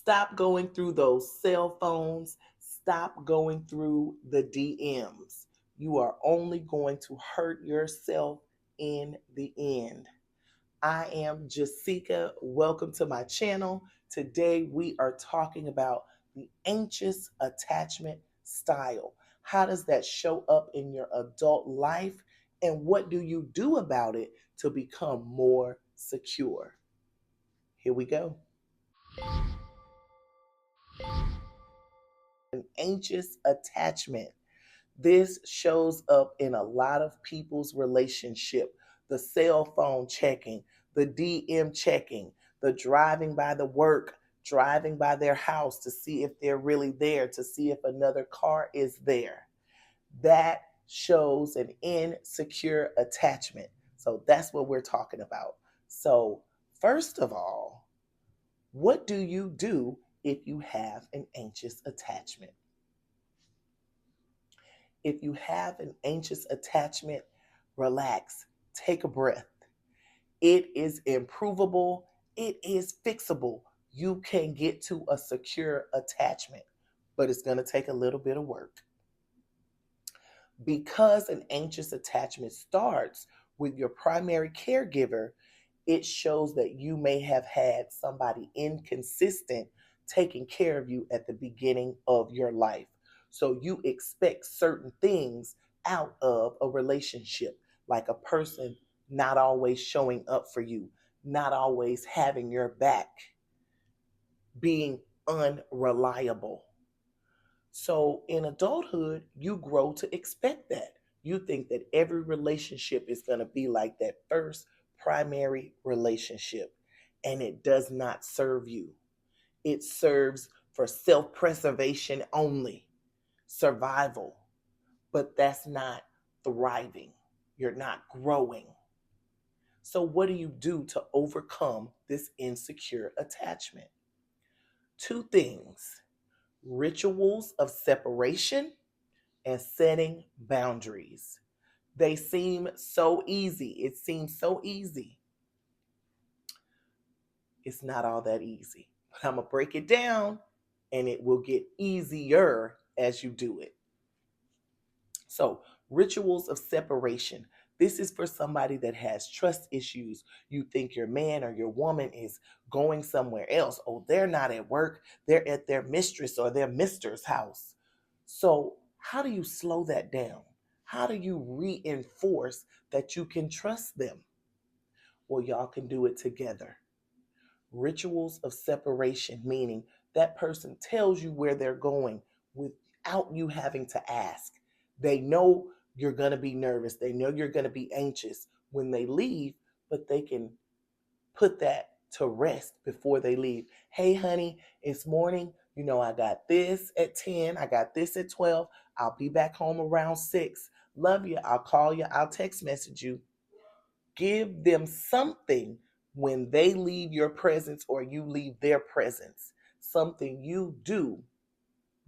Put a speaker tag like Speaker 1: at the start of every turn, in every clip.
Speaker 1: Stop going through those cell phones. Stop going through the DMs. You are only going to hurt yourself in the end. I am Jessica. Welcome to my channel. Today we are talking about the anxious attachment style. How does that show up in your adult life? And what do you do about it to become more secure? Here we go. An anxious attachment. This shows up in a lot of people's relationship. The cell phone checking, the DM checking, the driving by the work, driving by their house to see if they're really there, to see if another car is there. That shows an insecure attachment. So that's what we're talking about. So, first of all, what do you do if you have an anxious attachment? If you have an anxious attachment, relax, take a breath. It is improvable, it is fixable. You can get to a secure attachment, but it's going to take a little bit of work. Because an anxious attachment starts with your primary caregiver, it shows that you may have had somebody inconsistent taking care of you at the beginning of your life. So you expect certain things out of a relationship, like a person not always showing up for you, not always having your back, being unreliable. So in adulthood, you grow to expect that. You think that every relationship is going to be like that first primary relationship, and it does not serve you. It serves for self preservation only, survival, but that's not thriving. You're not growing. So, what do you do to overcome this insecure attachment? Two things: rituals of separation and setting boundaries. They seem so easy. It seems so easy. It's not all that easy. But I'm going to break it down and it will get easier as you do it. So, rituals of separation. This is for somebody that has trust issues. You think your man or your woman is going somewhere else. Oh, they're not at work, they're at their mistress or their mister's house. So, how do you slow that down? How do you reinforce that you can trust them? Well, y'all can do it together. Rituals of separation, meaning that person tells you where they're going without you having to ask. They know you're going to be nervous, they know you're going to be anxious when they leave, but they can put that to rest before they leave. Hey, honey, it's morning. You know, I got this at 10, I got this at 12. I'll be back home around 6. Love you. I'll call you. I'll text message you. Give them something when they leave your presence or you leave their presence. Something you do,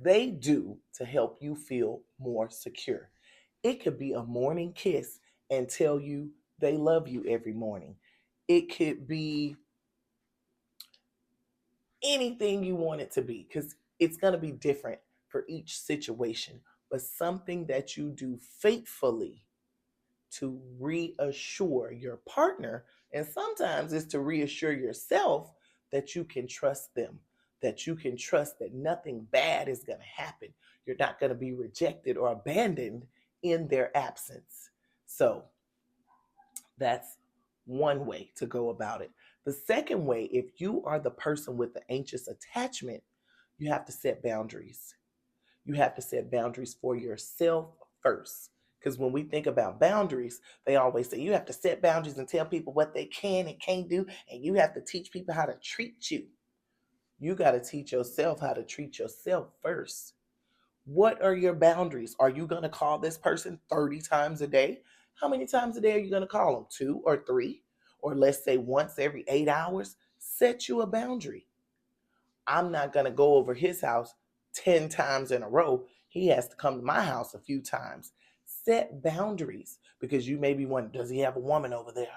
Speaker 1: they do to help you feel more secure. It could be a morning kiss and tell you they love you every morning. It could be anything you want it to be because it's going to be different for each situation, but something that you do faithfully to reassure your partner, and sometimes it's to reassure yourself that you can trust them, that you can trust that nothing bad is going to happen. You're not going to be rejected or abandoned in their absence. So that's one way to go about it. The second way, if you are the person with the anxious attachment, you have to set boundaries. You have to set boundaries for yourself first. Because when we think about boundaries, they always say you have to set boundaries and tell people what they can and can't do, and you have to teach people how to treat you. You got to teach yourself how to treat yourself first. What are your boundaries? Are you going to call this person 30 times a day? How many times a day are you going to call them? 2 or 3? Or let's say once every 8 hours? Set you a boundary. I'm not going to go over his house 10 times in a row. He has to come to my house a few times. Set boundaries because you may be wondering, does he have a woman over there?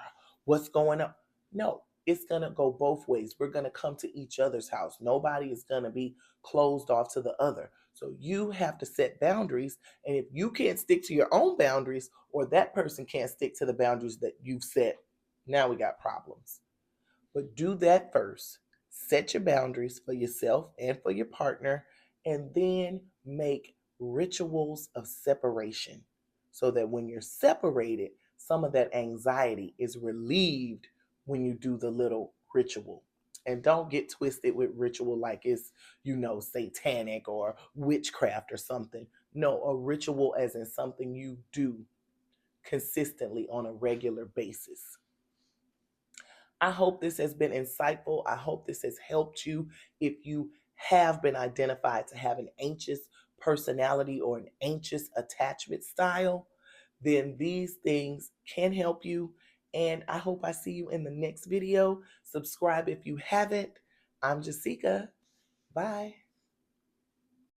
Speaker 1: What's going on? No, it's going to go both ways. We're going to come to each other's house. Nobody is going to be closed off to the other. So you have to set boundaries. And if you can't stick to your own boundaries, or that person can't stick to the boundaries that you've set, now we got problems. But do that first. Set your boundaries for yourself and for your partner, and then make rituals of separation so that when you're separated, some of that anxiety is relieved when you do the little ritual. And don't get twisted with ritual like it's, satanic or witchcraft or something. No, a ritual as in something you do consistently on a regular basis. I hope this has been insightful. I hope this has helped you. If you have been identified to have an anxious personality or an anxious attachment style, then these things can help you. And I hope I see you in the next video. Subscribe if you haven't. I'm Jessica. Bye.